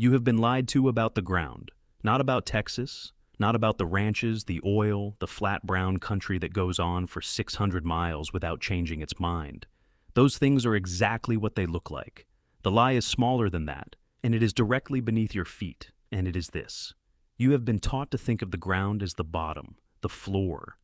You have been lied to about the ground, not about Texas, not about the ranches, the oil, the flat brown country that goes on for 600 miles without changing its mind. Those things are exactly what they look like. The lie is smaller than that, and it is directly beneath your feet, and it is this. You have been taught to think of the ground as the bottom, the floor,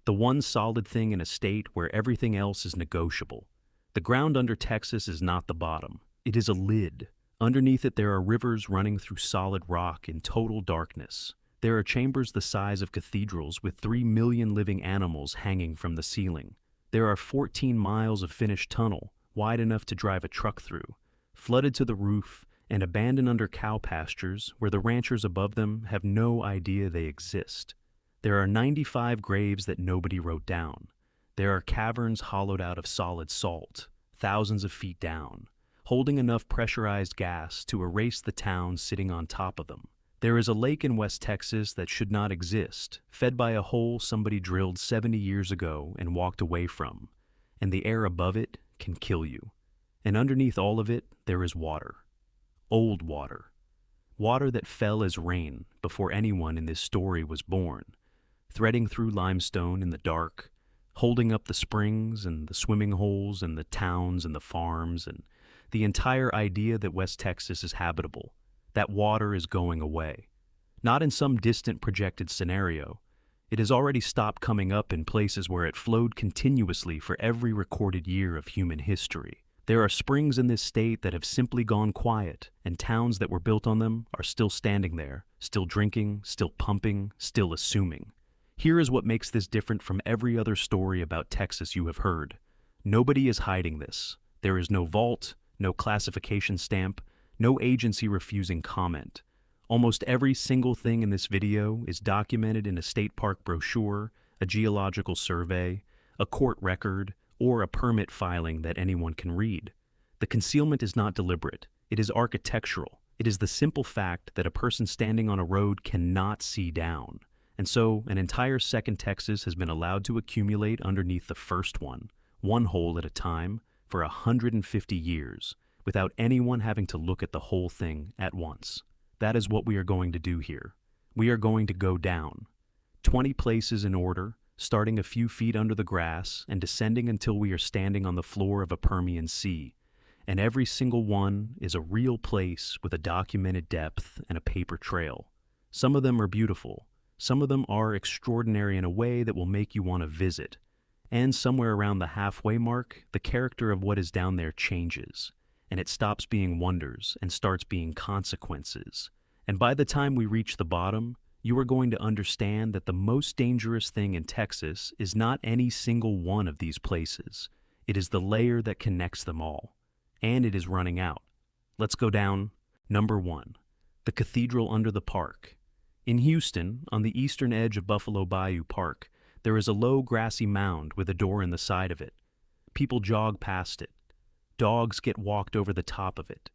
the one solid thing in a state where everything else is negotiable. The ground under Texas is not the bottom. It is a lid. Underneath it there are rivers running through solid rock in total darkness. There are chambers the size of cathedrals with 3 million living animals hanging from the ceiling. There are 14 miles of finished tunnel, wide enough to drive a truck through, flooded to the roof, and abandoned under cow pastures where the ranchers above them have no idea they exist. There are 95 graves that nobody wrote down. There are caverns hollowed out of solid salt, thousands of feet down, holding enough pressurized gas to erase the towns sitting on top of them. There is a lake in West Texas that should not exist, fed by a hole somebody drilled 70 years ago and walked away from, and the air above it can kill you. And underneath all of it, there is water. Old water. Water that fell as rain before anyone in this story was born, threading through limestone in the dark, holding up the springs and the swimming holes and the towns and the farms and the entire idea that West Texas is habitable. That water is going away. Not in some distant projected scenario. It has already stopped coming up in places where it flowed continuously for every recorded year of human history. There are springs in this state that have simply gone quiet, and towns that were built on them are still standing there, still drinking, still pumping, still assuming. Here is what makes this different from every other story about Texas you have heard. Nobody is hiding this. There is no vault, no classification stamp, no agency refusing comment. Almost every single thing in this video is documented in a state park brochure, a geological survey, a court record, or a permit filing that anyone can read. The concealment is not deliberate. It is architectural. It is the simple fact that a person standing on a road cannot see down. And so, an entire second Texas has been allowed to accumulate underneath the first one hole at a time, for 150 years, without anyone having to look at the whole thing at once. That is what we are going to do here. We are going to go down. 20 places in order, starting a few feet under the grass and descending until we are standing on the floor of a Permian sea. And every single one is a real place with a documented depth and a paper trail. Some of them are beautiful. Some of them are extraordinary in a way that will make you want to visit. And somewhere around the halfway mark, the character of what is down there changes, and it stops being wonders and starts being consequences. And by the time we reach the bottom, you are going to understand that the most dangerous thing in Texas is not any single one of these places. It is the layer that connects them all. And it is running out. Let's go down. Number 1. The Cathedral under the park. In Houston, on the eastern edge of Buffalo Bayou Park, there is a low grassy mound with a door in the side of it. People jog past it. Dogs get walked over the top of it.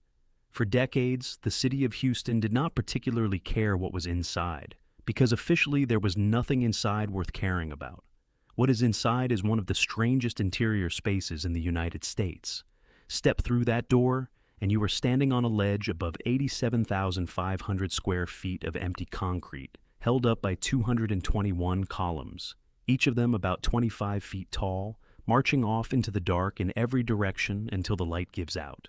For decades, the city of Houston did not particularly care what was inside, because officially there was nothing inside worth caring about. What is inside is one of the strangest interior spaces in the United States. Step through that door, and you are standing on a ledge above 87,500 square feet of empty concrete, held up by 221 columns, each of them about 25 feet tall, marching off into the dark in every direction until the light gives out.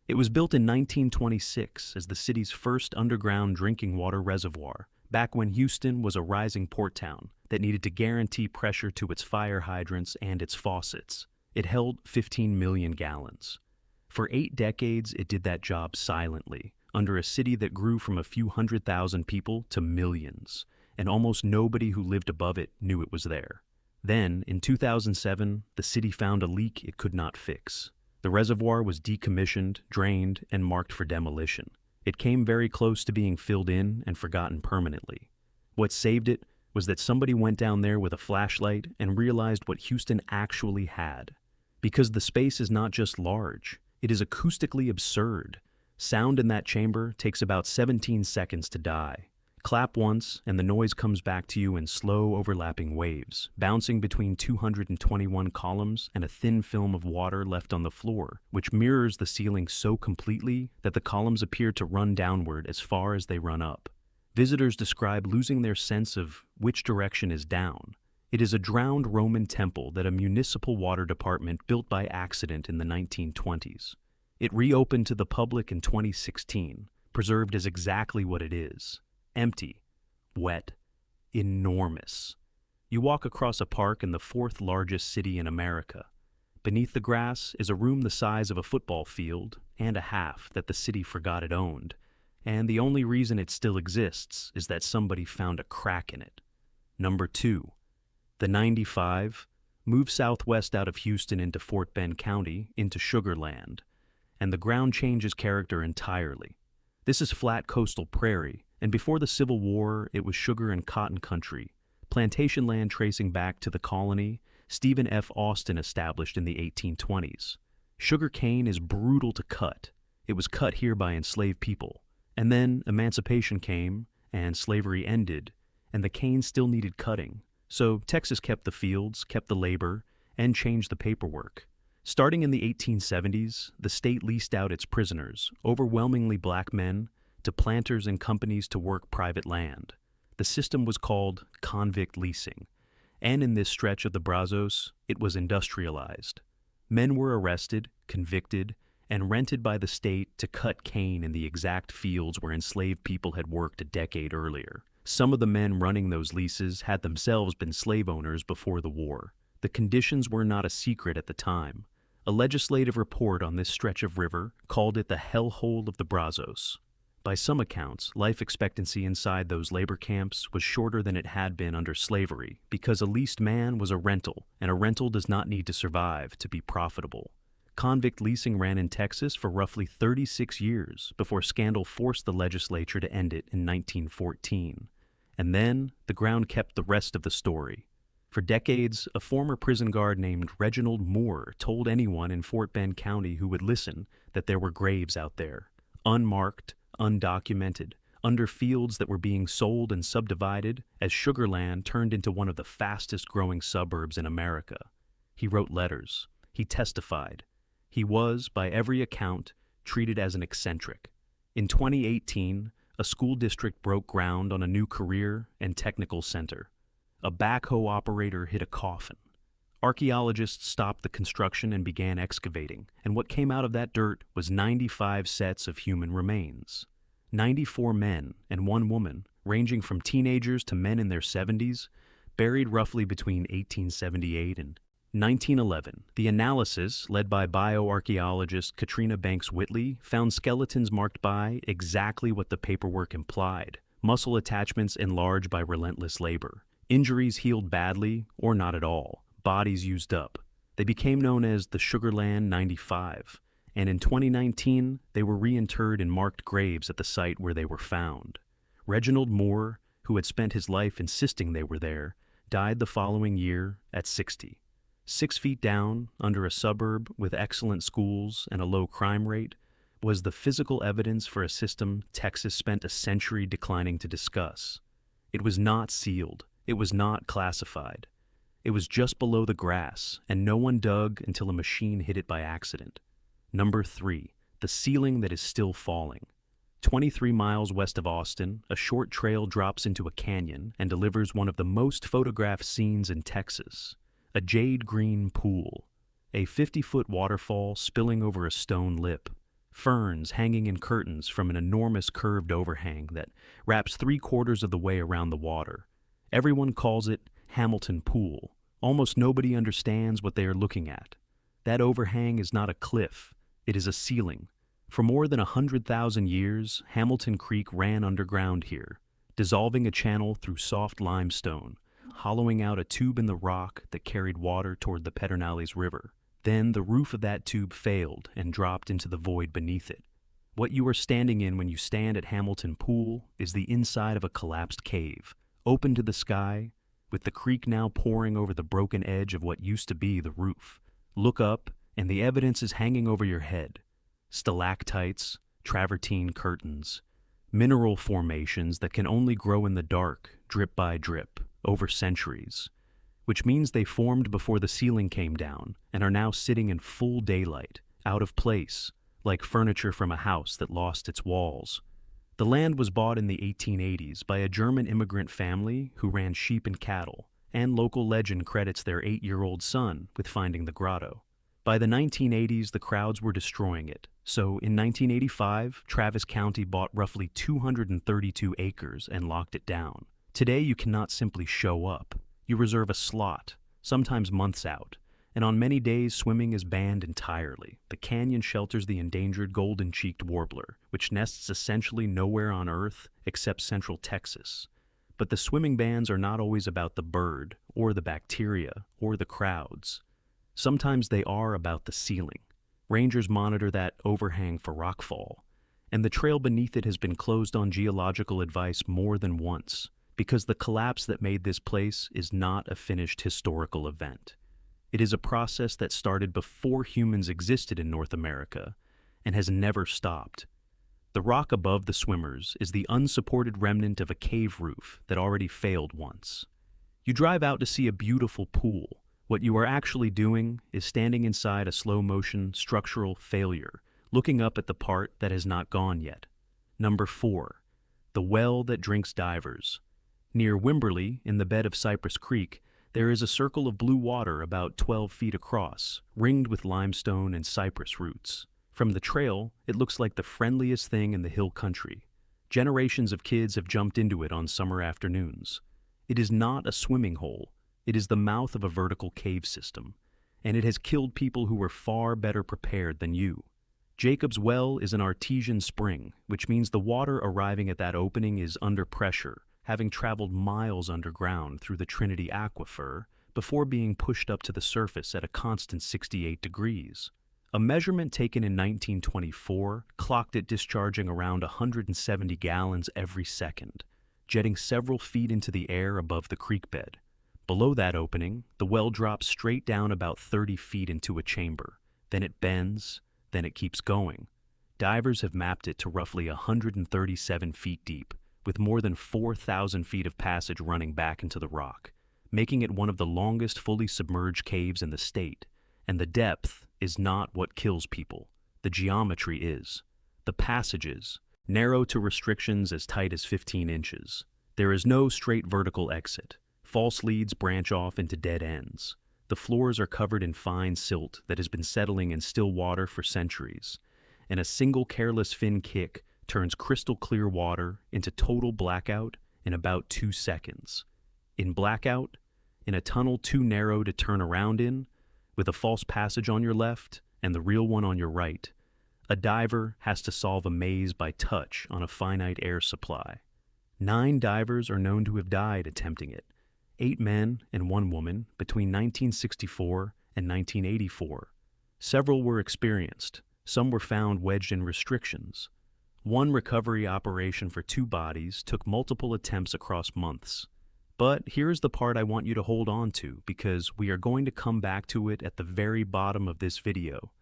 It was built in 1926 as the city's first underground drinking water reservoir, back when Houston was a rising port town that needed to guarantee pressure to its fire hydrants and its faucets. It held 15 million gallons. For 8 decades, it did that job silently, under a city that grew from a few 100,000 people to millions, and almost nobody who lived above it knew it was there. Then, in 2007, the city found a leak it could not fix. The reservoir was decommissioned, drained, and marked for demolition. It came very close to being filled in and forgotten permanently. What saved it was that somebody went down there with a flashlight and realized what Houston actually had. Because the space is not just large, it is acoustically absurd. Sound in that chamber takes about 17 seconds to die. Clap once, and the noise comes back to you in slow, overlapping waves, bouncing between 221 columns and a thin film of water left on the floor, which mirrors the ceiling so completely that the columns appear to run downward as far as they run up. Visitors describe losing their sense of which direction is down. It is a drowned Roman temple that a municipal water department built by accident in the 1920s. It reopened to the public in 2016, preserved as exactly what it is: empty, wet, enormous. You walk across a park in the fourth largest city in America. Beneath the grass is a room the size of a football field and a half that the city forgot it owned, and the only reason it still exists is that somebody found a crack in it. Number 2. The 95 moved southwest out of Houston into Fort Bend County into Sugarland, and the ground changes character entirely. This is flat coastal prairie, and before the Civil War, it was sugar and cotton country, plantation land tracing back to the colony Stephen F. Austin established in the 1820s. Sugar cane is brutal to cut. It was cut here by enslaved people. And then emancipation came, and slavery ended, and the cane still needed cutting. So Texas kept the fields, kept the labor, and changed the paperwork. Starting in the 1870s, the state leased out its prisoners, overwhelmingly black men, to planters and companies to work private land. The system was called convict leasing, and in this stretch of the Brazos, it was industrialized. Men were arrested, convicted, and rented by the state to cut cane in the exact fields where enslaved people had worked a decade earlier. Some of the men running those leases had themselves been slave owners before the war. The conditions were not a secret at the time. A legislative report on this stretch of river called it the hellhole of the Brazos. By some accounts, life expectancy inside those labor camps was shorter than it had been under slavery because a leased man was a rental, and a rental does not need to survive to be profitable. Convict leasing ran in Texas for roughly 36 years before scandal forced the legislature to end it in 1914. And then, the ground kept the rest of the story. For decades, a former prison guard named Reginald Moore told anyone in Fort Bend County who would listen that there were graves out there, unmarked, undocumented, under fields that were being sold and subdivided as Sugarland turned into one of the fastest-growing suburbs in America. He wrote letters. He testified. He was, by every account, treated as an eccentric. In 2018, a school district broke ground on a new career and technical center. A backhoe operator hit a coffin. Archaeologists stopped the construction and began excavating, and what came out of that dirt was 95 sets of human remains. 94 men and 1 woman, ranging from teenagers to men in their 70s, buried roughly between 1878 and 1911. The analysis, led by bioarchaeologist Katrina Banks Whitley, found skeletons marked by exactly what the paperwork implied: muscle attachments enlarged by relentless labor. Injuries healed badly or not at all. Bodies used up. They became known as the Sugarland 95, and in 2019, they were reinterred in marked graves at the site where they were found. Reginald Moore, who had spent his life insisting they were there, died the following year at 60. 6 feet down, under a suburb with excellent schools and a low crime rate, was the physical evidence for a system Texas spent a century declining to discuss. It was not sealed. It was not classified. It was just below the grass, and no one dug until a machine hit it by accident. Number 3, the ceiling that is still falling. 23 miles west of Austin, a short trail drops into a canyon and delivers one of the most photographed scenes in Texas: a jade-green pool, a 50-foot waterfall spilling over a stone lip, ferns hanging in curtains from an enormous curved overhang that wraps 3/4 of the way around the water. Everyone calls it Hamilton Pool. Almost nobody understands what they are looking at. That overhang is not a cliff, it is a ceiling. For more than 100,000 years, Hamilton Creek ran underground here, dissolving a channel through soft limestone, hollowing out a tube in the rock that carried water toward the Pedernales River. Then the roof of that tube failed and dropped into the void beneath it. What you are standing in when you stand at Hamilton Pool is the inside of a collapsed cave, open to the sky, with the creek now pouring over the broken edge of what used to be the roof. Look up, and the evidence is hanging over your head. Stalactites, travertine curtains, mineral formations that can only grow in the dark, drip by drip, over centuries, which means they formed before the ceiling came down and are now sitting in full daylight, out of place, like furniture from a house that lost its walls. The land was bought in the 1880s by a German immigrant family who ran sheep and cattle, and local legend credits their 8-year-old son with finding the grotto. By the 1980s, the crowds were destroying it, so in 1985, Travis County bought roughly 232 acres and locked it down. Today, you cannot simply show up. You reserve a slot, sometimes months out, and on many days, swimming is banned entirely. The canyon shelters the endangered golden-cheeked warbler, which nests essentially nowhere on Earth except central Texas. But the swimming bans are not always about the bird, or the bacteria, or the crowds. Sometimes they are about the ceiling. Rangers monitor that overhang for rockfall, and the trail beneath it has been closed on geological advice more than once, because the collapse that made this place is not a finished historical event. It is a process that started before humans existed in North America and has never stopped. The rock above the swimmers is the unsupported remnant of a cave roof that already failed once. You drive out to see a beautiful pool. What you are actually doing is standing inside a slow-motion structural failure, looking up at the part that has not gone yet. Number 4. The well that drinks divers. Near Wimberley, in the bed of Cypress Creek, there is a circle of blue water about 12 feet across, ringed with limestone and cypress roots. From the trail, it looks like the friendliest thing in the hill country. Generations of kids have jumped into it on summer afternoons. It is not a swimming hole. It is the mouth of a vertical cave system, and it has killed people who were far better prepared than you. Jacob's Well is an artesian spring, which means the water arriving at that opening is under pressure, having traveled miles underground through the Trinity Aquifer before being pushed up to the surface at a constant 68 degrees. A measurement taken in 1924 clocked it discharging around 170 gallons every second, jetting several feet into the air above the creek bed. Below that opening, the well drops straight down about 30 feet into a chamber. Then it bends, then it keeps going. Divers have mapped it to roughly 137 feet deep, with more than 4,000 feet of passage running back into the rock, making it one of the longest fully submerged caves in the state. And the depth is not what kills people. The geometry is. The passages, narrow to restrictions as tight as 15 inches. There is no straight vertical exit. False leads branch off into dead ends. The floors are covered in fine silt that has been settling in still water for centuries, and a single careless fin kick turns crystal clear water into total blackout in about 2 seconds. In blackout, in a tunnel too narrow to turn around in, with a false passage on your left and the real one on your right, a diver has to solve a maze by touch on a finite air supply. 9 divers are known to have died attempting it, 8 men and 1 woman between 1964 and 1984. Several were experienced. Some were found wedged in restrictions. One recovery operation for 2 bodies took multiple attempts across months. But here's the part I want you to hold on to, because we are going to come back to it at the very bottom of this video.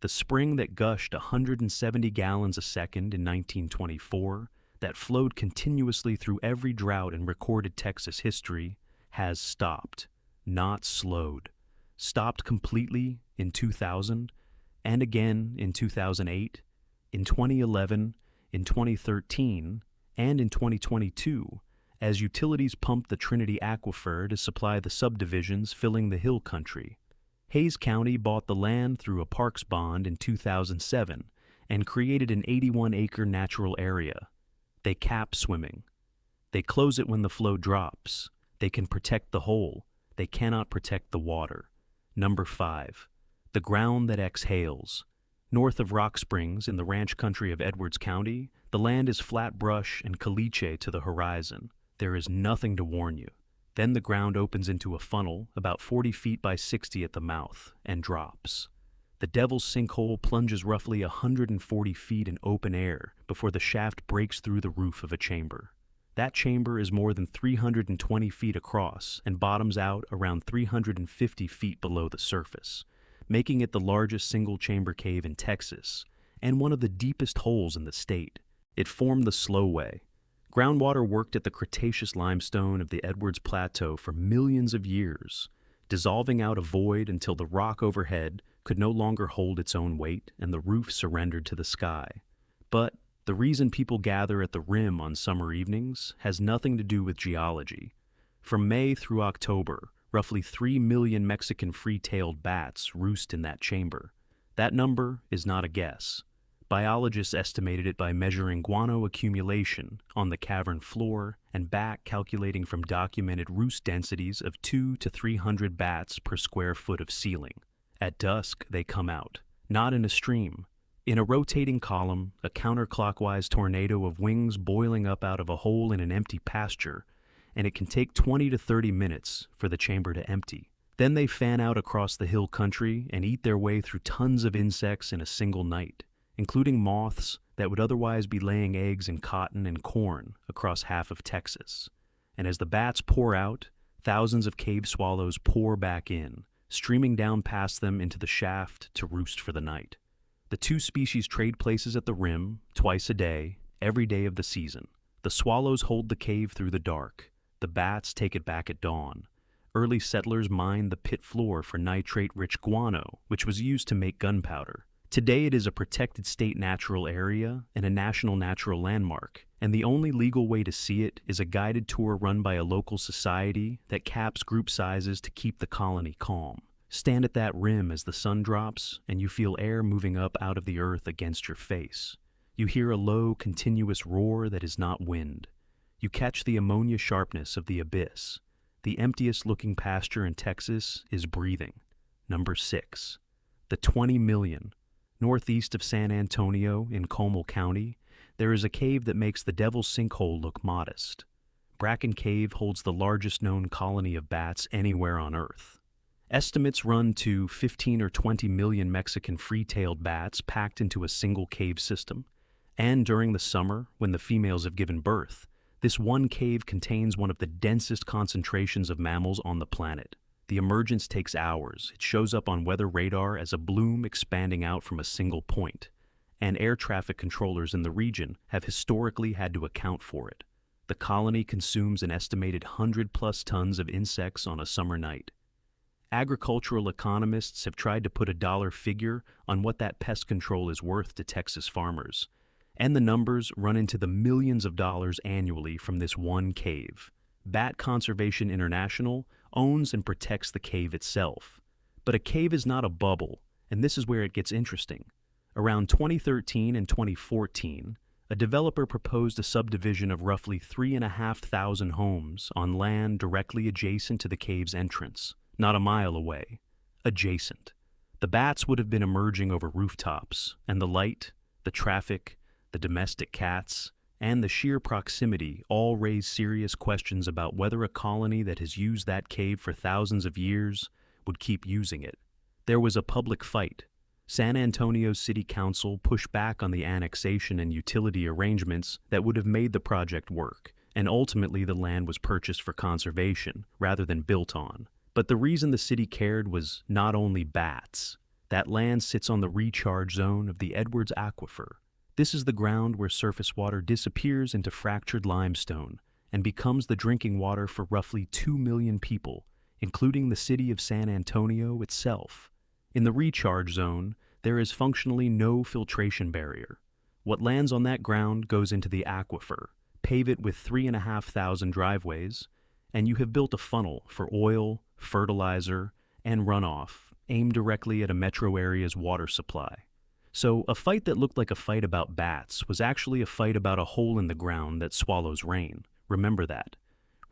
The spring that gushed 170 gallons a second in 1924, that flowed continuously through every drought in recorded Texas history, has stopped, not slowed. Stopped completely in 2000, and again in 2008, in 2011, in 2013, and in 2022, as utilities pumped the Trinity Aquifer to supply the subdivisions filling the hill country. Hays County bought the land through a parks bond in 2007 and created an 81-acre natural area. They cap swimming. They close it when the flow drops. They can protect the hole. They cannot protect the water. Number 5. The ground that exhales. North of Rock Springs, in the ranch country of Edwards County, the land is flat brush and caliche to the horizon. There is nothing to warn you. Then the ground opens into a funnel about 40 feet by 60 at the mouth and drops. The Devil's Sinkhole plunges roughly 140 feet in open air before the shaft breaks through the roof of a chamber. That chamber is more than 320 feet across and bottoms out around 350 feet below the surface, making it the largest single-chamber cave in Texas and one of the deepest holes in the state. It formed the slow way. Groundwater worked at the Cretaceous limestone of the Edwards Plateau for millions of years, dissolving out a void until the rock overhead could no longer hold its own weight and the roof surrendered to the sky. But the reason people gather at the rim on summer evenings has nothing to do with geology. From May through October, roughly 3 million Mexican free-tailed bats roost in that chamber. That number is not a guess. Biologists estimated it by measuring guano accumulation on the cavern floor and back calculating from documented roost densities of 200 to 300 bats per square foot of ceiling. At dusk, they come out, not in a stream. In a rotating column, a counterclockwise tornado of wings boiling up out of a hole in an empty pasture, and it can take 20 to 30 minutes for the chamber to empty. Then they fan out across the hill country and eat their way through tons of insects in a single night, including moths that would otherwise be laying eggs in cotton and corn across half of Texas. And as the bats pour out, thousands of cave swallows pour back in, streaming down past them into the shaft to roost for the night. The two species trade places at the rim, twice a day, every day of the season. The swallows hold the cave through the dark. The bats take it back at dawn. Early settlers mined the pit floor for nitrate-rich guano, which was used to make gunpowder. Today it is a protected state natural area and a national natural landmark, and the only legal way to see it is a guided tour run by a local society that caps group sizes to keep the colony calm. Stand at that rim as the sun drops, and you feel air moving up out of the earth against your face. You hear a low, continuous roar that is not wind. You catch the ammonia sharpness of the abyss. The emptiest-looking pasture in Texas is breathing. Number 6. The 20 million. Northeast of San Antonio in Comal County, there is a cave that makes the Devil's Sinkhole look modest. Bracken Cave holds the largest known colony of bats anywhere on Earth. Estimates run to 15 or 20 million Mexican free-tailed bats packed into a single cave system. And during the summer, when the females have given birth, this one cave contains one of the densest concentrations of mammals on the planet. The emergence takes hours. It shows up on weather radar as a bloom expanding out from a single point, and air traffic controllers in the region have historically had to account for it. The colony consumes an estimated 100+ tons of insects on a summer night. Agricultural economists have tried to put a dollar figure on what that pest control is worth to Texas farmers, and the numbers run into the millions of dollars annually from this one cave. Bat Conservation International owns and protects the cave itself. But a cave is not a bubble, and this is where it gets interesting. Around 2013 and 2014, a developer proposed a subdivision of roughly 3,500 homes on land directly adjacent to the cave's entrance, not a mile away. Adjacent. The bats would have been emerging over rooftops, and the light, the traffic, the domestic cats, and the sheer proximity all raise serious questions about whether a colony that has used that cave for thousands of years would keep using it. There was a public fight. San Antonio City Council pushed back on the annexation and utility arrangements that would have made the project work, and ultimately the land was purchased for conservation rather than built on. But the reason the city cared was not only bats. That land sits on the recharge zone of the Edwards Aquifer. This is the ground where surface water disappears into fractured limestone and becomes the drinking water for roughly 2 million people, including the city of San Antonio itself. In the recharge zone, there is functionally no filtration barrier. What lands on that ground goes into the aquifer. Pave it with 3,500 driveways, and you have built a funnel for oil, fertilizer, and runoff aimed directly at a metro area's water supply. So a fight that looked like a fight about bats was actually a fight about a hole in the ground that swallows rain. Remember that.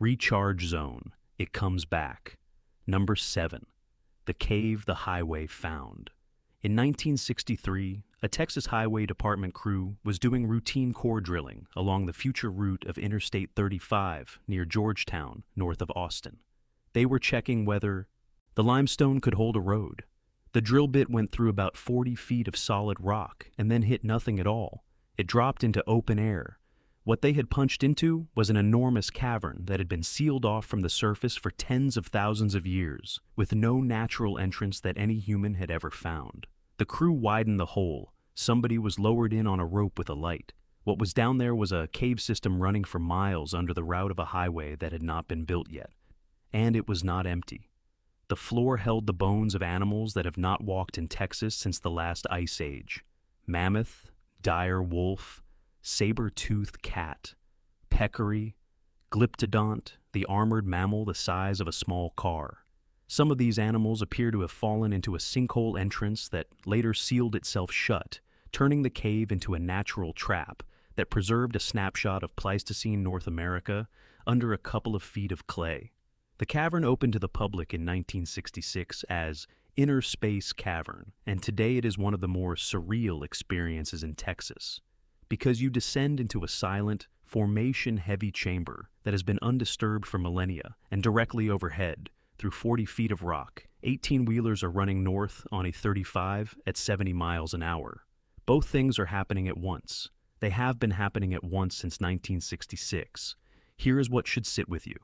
Recharge zone. It comes back. Number 7. The cave the highway found. In 1963, a Texas Highway Department crew was doing routine core drilling along the future route of Interstate 35 near Georgetown, north of Austin. They were checking whether the limestone could hold a road. The drill bit went through about 40 feet of solid rock and then hit nothing at all. It dropped into open air. What they had punched into was an enormous cavern that had been sealed off from the surface for tens of thousands of years, with no natural entrance that any human had ever found. The crew widened the hole. Somebody was lowered in on a rope with a light. What was down there was a cave system running for miles under the route of a highway that had not been built yet. And it was not empty. The floor held the bones of animals that have not walked in Texas since the last ice age. Mammoth, dire wolf, saber-toothed cat, peccary, glyptodont, the armored mammal the size of a small car. Some of these animals appear to have fallen into a sinkhole entrance that later sealed itself shut, turning the cave into a natural trap that preserved a snapshot of Pleistocene North America under a couple of feet of clay. The cavern opened to the public in 1966 as Inner Space Cavern, and today it is one of the more surreal experiences in Texas, because you descend into a silent, formation-heavy chamber that has been undisturbed for millennia, and directly overhead, through 40 feet of rock, 18-wheelers are running north on a 35 at 70 miles an hour. Both things are happening at once. They have been happening at once since 1966. Here is what should sit with you.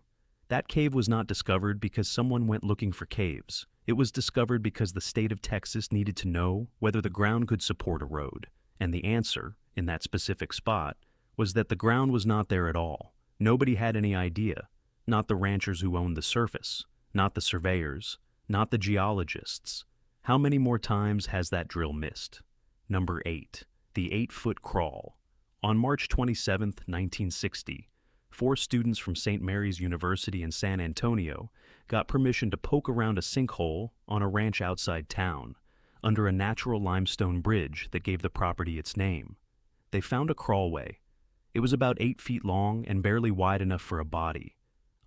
That cave was not discovered because someone went looking for caves. It was discovered because the state of Texas needed to know whether the ground could support a road. And the answer, in that specific spot, was that the ground was not there at all. Nobody had any idea. Not the ranchers who owned the surface. Not the surveyors. Not the geologists. How many more times has that drill missed? Number 8. The 8-foot crawl. On March 27, 1960, 4 students from St. Mary's University in San Antonio got permission to poke around a sinkhole on a ranch outside town, under a natural limestone bridge that gave the property its name. They found a crawlway. It was about 8 feet long and barely wide enough for a body.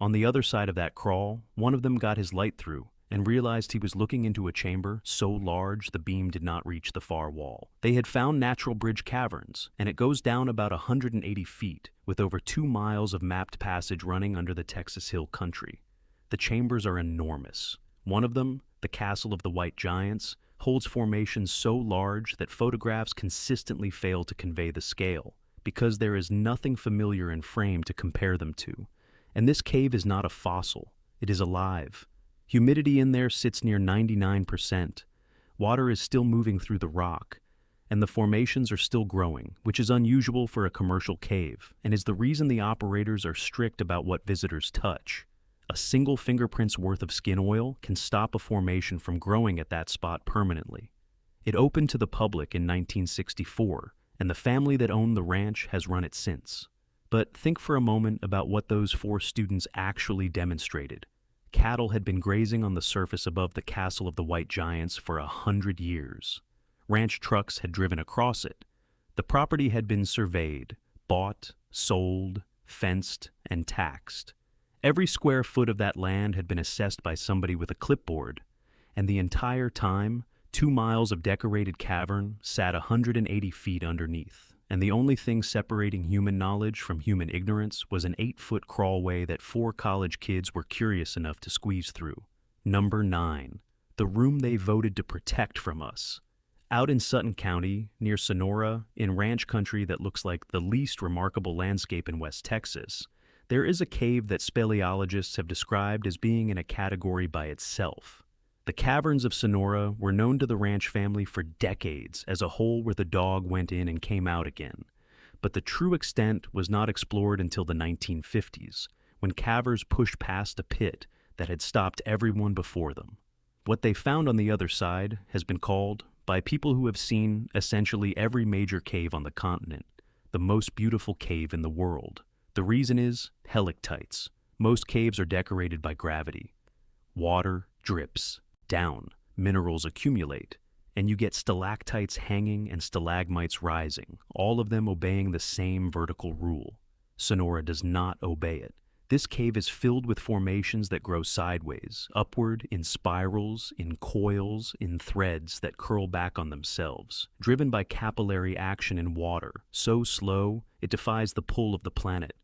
On the other side of that crawl, one of them got his light through and realized he was looking into a chamber so large the beam did not reach the far wall. They had found natural bridge caverns, and it goes down about 180 feet, with over 2 miles of mapped passage running under the Texas Hill Country. The chambers are enormous. One of them, the Castle of the White Giants, holds formations so large that photographs consistently fail to convey the scale, because there is nothing familiar in frame to compare them to. And this cave is not a fossil. It is alive. Humidity in there sits near 99%. Water is still moving through the rock, and the formations are still growing, which is unusual for a commercial cave, and is the reason the operators are strict about what visitors touch. A single fingerprint's worth of skin oil can stop a formation from growing at that spot permanently. It opened to the public in 1964, and the family that owned the ranch has run it since. But think for a moment about what those 4 students actually demonstrated. Cattle had been grazing on the surface above the Castle of the White Giants for 100 years. Ranch trucks had driven across it. The property had been surveyed, bought, sold, fenced, and taxed. Every square foot of that land had been assessed by somebody with a clipboard, and the entire time, 2 miles of decorated cavern sat 180 feet underneath. And the only thing separating human knowledge from human ignorance was an 8-foot crawlway that 4 college kids were curious enough to squeeze through. Number 9. The room they voted to protect from us. Out in Sutton County, near Sonora, in ranch country that looks like the least remarkable landscape in West Texas, there is a cave that speleologists have described as being in a category by itself. The Caverns of Sonora were known to the ranch family for decades as a hole where the dog went in and came out again, but the true extent was not explored until the 1950s, when cavers pushed past a pit that had stopped everyone before them. What they found on the other side has been called, by people who have seen essentially every major cave on the continent, the most beautiful cave in the world. The reason is helictites. Most caves are decorated by gravity. Water drips down, minerals accumulate, and you get stalactites hanging and stalagmites rising, all of them obeying the same vertical rule. Sonora does not obey it. This cave is filled with formations that grow sideways, upward, in spirals, in coils, in threads that curl back on themselves, driven by capillary action in water, so slow it defies the pull of the planet.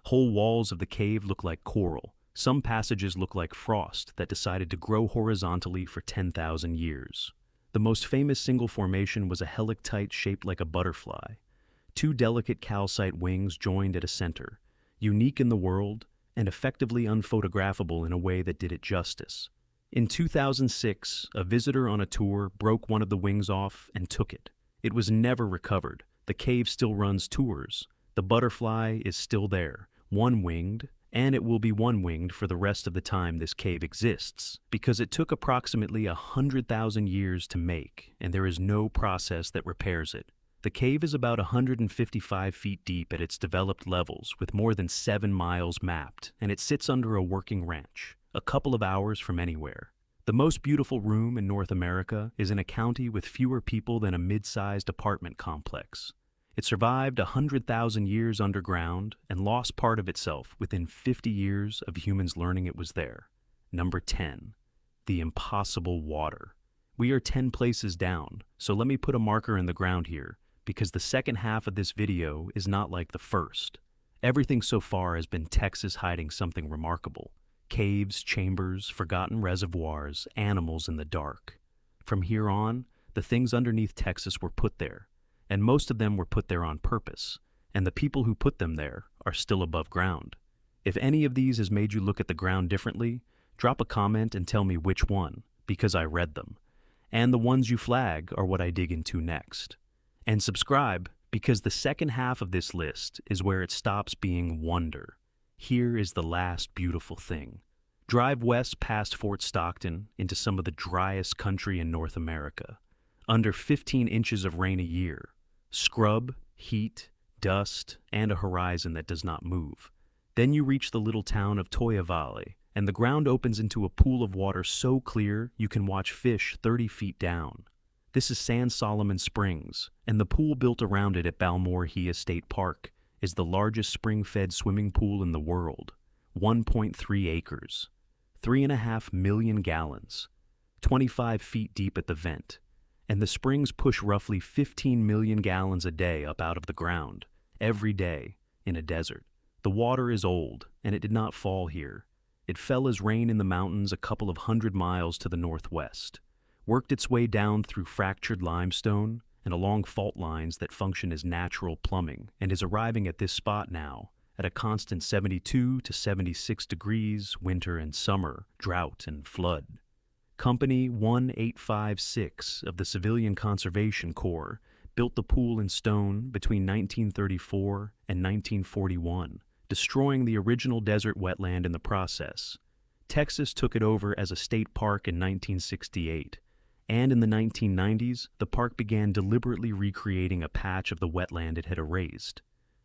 Whole walls of the cave look like coral. Some passages look like frost that decided to grow horizontally for 10,000 years. The most famous single formation was a helictite shaped like a butterfly. 2 delicate calcite wings joined at a center, unique in the world and effectively unphotographable in a way that did it justice. In 2006, a visitor on a tour broke one of the wings off and took it. It was never recovered. The cave still runs tours. The butterfly is still there, one-winged, and it will be one-winged for the rest of the time this cave exists, because it took approximately 100,000 years to make, and there is no process that repairs it. The cave is about 155 feet deep at its developed levels, with more than 7 miles mapped, and it sits under a working ranch, a couple of hours from anywhere. The most beautiful room in North America is in a county with fewer people than a mid-sized apartment complex. It survived 100,000 years underground and lost part of itself within 50 years of humans learning it was there. Number 10. The impossible water. We are 10 places down, so let me put a marker in the ground here, because the second half of this video is not like the first. Everything so far has been Texas hiding something remarkable. Caves, chambers, forgotten reservoirs, animals in the dark. From here on, the things underneath Texas were put there, and most of them were put there on purpose, and the people who put them there are still above ground. If any of these has made you look at the ground differently, drop a comment and tell me which one, because I read them. And the ones you flag are what I dig into next. And subscribe, because the second half of this list is where it stops being wonder. Here is the last beautiful thing. Drive west past Fort Stockton into some of the driest country in North America. Under 15 inches of rain a year. Scrub, heat, dust, and a horizon that does not move. Then you reach the little town of Toya Valley, and the ground opens into a pool of water so clear you can watch fish 30 feet down. This is San Solomon Springs, and the pool built around it at Balmorhea State Park is the largest spring-fed swimming pool in the world. 1.3 acres, 3.5 million gallons, 25 feet deep at the vent. And the springs push roughly 15 million gallons a day up out of the ground, every day, in a desert. The water is old, and it did not fall here. It fell as rain in the mountains a couple of 100 miles to the northwest, worked its way down through fractured limestone and along fault lines that function as natural plumbing, and is arriving at this spot now, at a constant 72 to 76 degrees, winter and summer, drought and flood. Company 1856 of the Civilian Conservation Corps built the pool in stone between 1934 and 1941, destroying the original desert wetland in the process. Texas took it over as a state park in 1968, and in the 1990s, the park began deliberately recreating a patch of the wetland it had erased.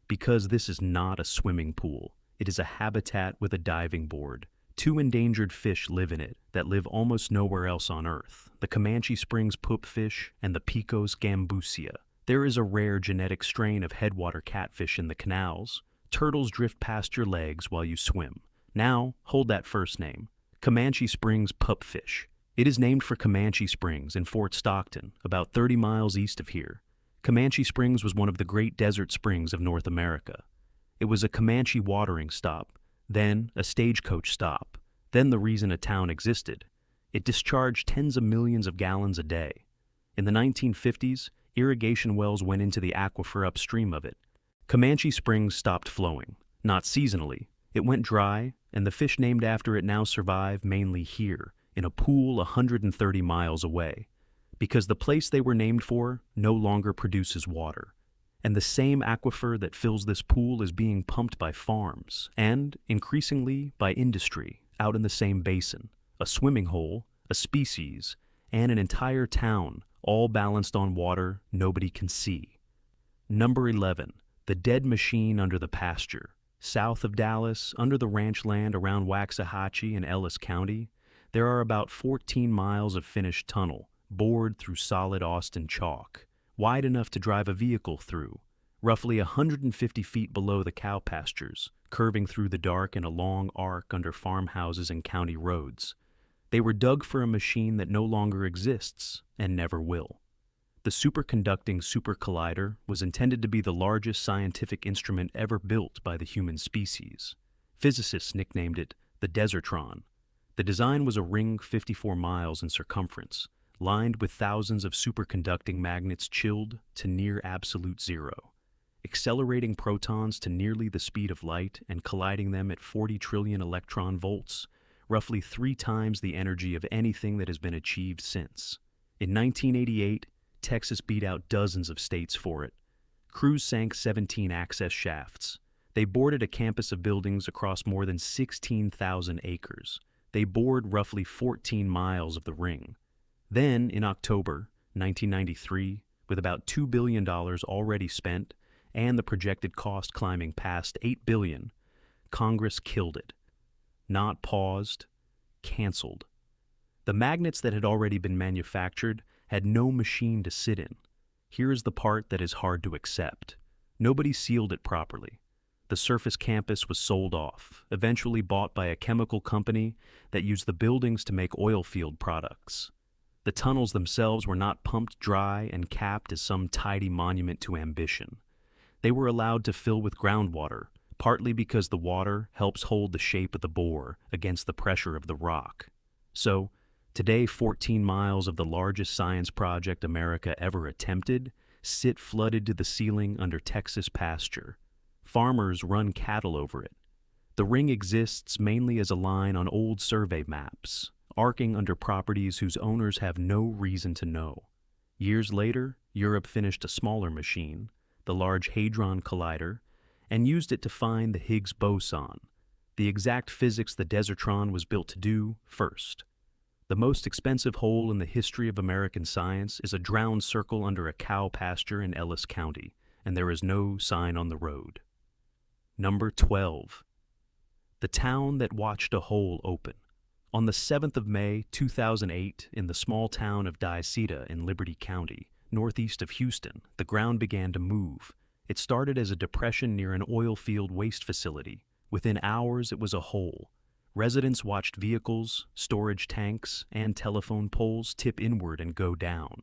Because this is not a swimming pool, it is a habitat with a diving board. 2 endangered fish live in it that live almost nowhere else on Earth, the Comanche Springs poopfish and the Picos gambusia. There is a rare genetic strain of headwater catfish in the canals. Turtles drift past your legs while you swim. Now, hold that first name. Comanche Springs pupfish. It is named for Comanche Springs in Fort Stockton, about 30 miles east of here. Comanche Springs was one of the great desert springs of North America. It was a Comanche watering stop, then a stagecoach stop, then the reason a town existed. It discharged tens of millions of gallons a day. In the 1950s, irrigation wells went into the aquifer upstream of it. Comanche Springs stopped flowing, not seasonally. It went dry, and the fish named after it now survive mainly here, in a pool 130 miles away, because the place they were named for no longer produces water. And the same aquifer that fills this pool is being pumped by farms, and, increasingly, by industry, out in the same basin. A swimming hole, a species, and an entire town, all balanced on water nobody can see. Number 11. The dead machine under the pasture. South of Dallas, under the ranch land around Waxahachie in Ellis County, there are about 14 miles of finished tunnel, bored through solid Austin chalk, wide enough to drive a vehicle through, roughly 150 feet below the cow pastures, curving through the dark in a long arc under farmhouses and county roads. They were dug for a machine that no longer exists and never will. The superconducting super collider was intended to be the largest scientific instrument ever built by the human species. Physicists nicknamed it the Desertron. The design was a ring 54 miles in circumference, lined with thousands of superconducting magnets chilled to near absolute zero, accelerating protons to nearly the speed of light and colliding them at 40 trillion electron volts, roughly 3 times the energy of anything that has been achieved since. In 1988, Texas beat out dozens of states for it. Crews sank 17 access shafts. They boarded a campus of buildings across more than 16,000 acres. They bored roughly 14 miles of the ring. Then, in October 1993, with about $2 billion already spent and the projected cost climbing past $8 billion, Congress killed it. Not paused, canceled. The magnets that had already been manufactured had no machine to sit in. Here is the part that is hard to accept. Nobody sealed it properly. The surface campus was sold off, eventually bought by a chemical company that used the buildings to make oil field products. The tunnels themselves were not pumped dry and capped as some tidy monument to ambition. They were allowed to fill with groundwater, partly because the water helps hold the shape of the bore against the pressure of the rock. So, today 14 miles of the largest science project America ever attempted sit flooded to the ceiling under Texas pasture. Farmers run cattle over it. The ring exists mainly as a line on old survey maps, arcing under properties whose owners have no reason to know. Years later, Europe finished a smaller machine, the Large Hadron Collider, and used it to find the Higgs boson, the exact physics the Desertron was built to do first. The most expensive hole in the history of American science is a drowned circle under a cow pasture in Ellis County, and there is no sign on the road. Number 12. The town that watched a hole open. On the 7th of May, 2008, in the small town of Daisetta in Liberty County, northeast of Houston, the ground began to move. It started as a depression near an oil field waste facility. Within hours, it was a hole. Residents watched vehicles, storage tanks, and telephone poles tip inward and go down.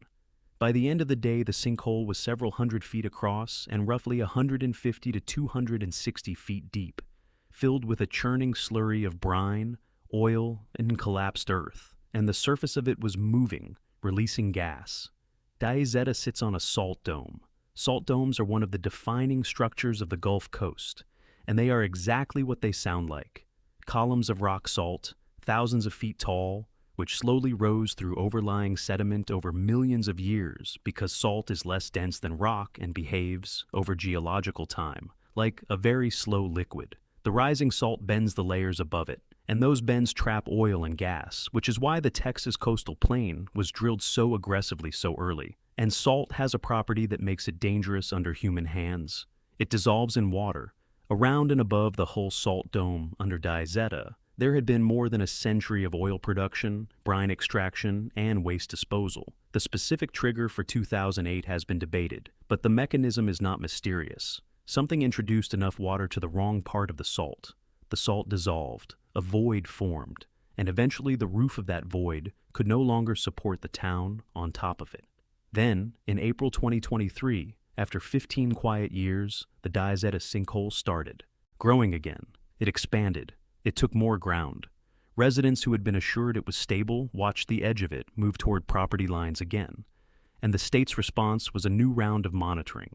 By the end of the day, the sinkhole was several hundred feet across and roughly 150 to 260 feet deep, filled with a churning slurry of brine, oil, and collapsed earth, and the surface of it was moving, releasing gas. Daisetta sits on a salt dome. Salt domes are one of the defining structures of the Gulf Coast, and they are exactly what they sound like. Columns of rock salt, thousands of feet tall, which slowly rose through overlying sediment over millions of years because salt is less dense than rock and behaves, over geological time, like a very slow liquid. The rising salt bends the layers above it, and those bends trap oil and gas, which is why the Texas coastal plain was drilled so aggressively so early. And salt has a property that makes it dangerous under human hands. It dissolves in water. Around and above the whole salt dome under Daisetta, there had been more than a century of oil production, brine extraction, and waste disposal. The specific trigger for 2008 has been debated, but the mechanism is not mysterious. Something introduced enough water to the wrong part of the salt. The salt dissolved, a void formed, and eventually the roof of that void could no longer support the town on top of it. Then, in April 2023, after 15 quiet years, the Daisetta sinkhole started. Growing again, it expanded. It took more ground. Residents who had been assured it was stable watched the edge of it move toward property lines again. And the state's response was a new round of monitoring.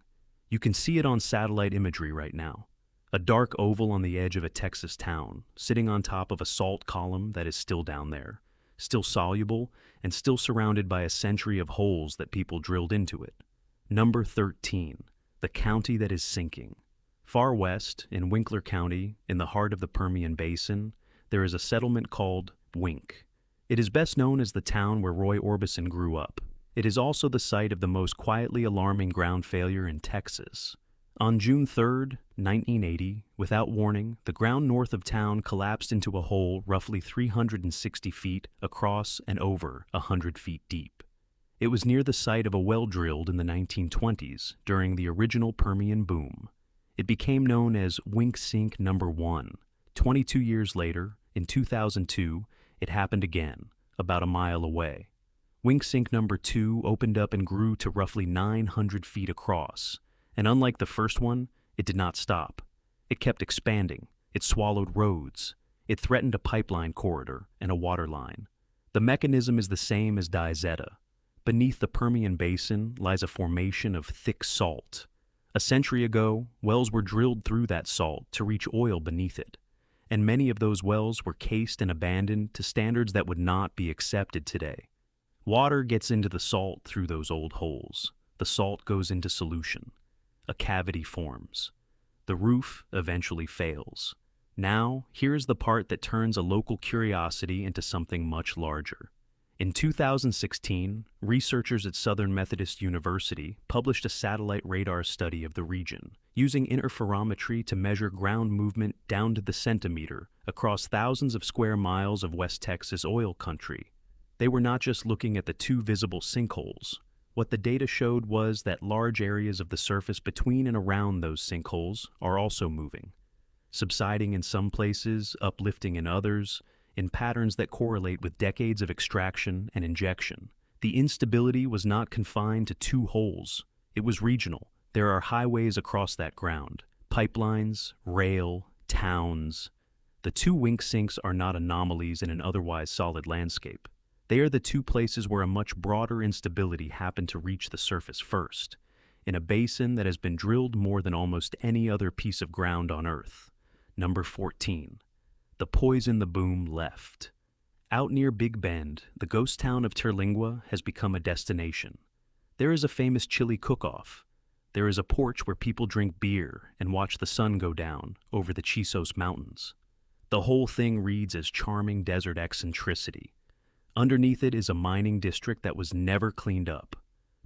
You can see it on satellite imagery right now. A dark oval on the edge of a Texas town, sitting on top of a salt column that is still down there, still soluble, and still surrounded by a century of holes that people drilled into it. Number 13, the county that is sinking. Far west, in Winkler County, in the heart of the Permian Basin, there is a settlement called Wink. It is best known as the town where Roy Orbison grew up. It is also the site of the most quietly alarming ground failure in Texas. On June 3, 1980, without warning, the ground north of town collapsed into a hole roughly 360 feet across and over 100 feet deep. It was near the site of a well drilled in the 1920s during the original Permian boom. It became known as Wink Sink No. 1. 22 years later, in 2002, it happened again, about a mile away. Wink Sink No. 2 opened up and grew to roughly 900 feet across, and unlike the first one, it did not stop. It kept expanding. It swallowed roads. It threatened a pipeline corridor and a water line. The mechanism is the same as Daisetta. Beneath the Permian Basin lies a formation of thick salt. A century ago, wells were drilled through that salt to reach oil beneath it, and many of those wells were cased and abandoned to standards that would not be accepted today. Water gets into the salt through those old holes. The salt goes into solution. a cavity forms. The roof eventually fails. Now, here's the part that turns a local curiosity into something much larger. In 2016, researchers at Southern Methodist University published a satellite radar study of the region, using interferometry to measure ground movement down to the centimeter across thousands of square miles of West Texas oil country. They were not just looking at the two visible sinkholes. What the data showed was that large areas of the surface between and around those sinkholes are also moving, subsiding in some places, uplifting in others, in patterns that correlate with decades of extraction and injection. The instability was not confined to two holes. It was regional. There are highways across that ground, pipelines, rail, towns. The two wink sinks are not anomalies in an otherwise solid landscape. They are the two places where a much broader instability happened to reach the surface first, in a basin that has been drilled more than almost any other piece of ground on Earth. Number 14. The poison the boom left. Out near Big Bend, the ghost town of Terlingua has become a destination. There is a famous chili cook-off. There is a porch where people drink beer and watch the sun go down over the Chisos Mountains. The whole thing reads as charming desert eccentricity. Underneath it is a mining district that was never cleaned up.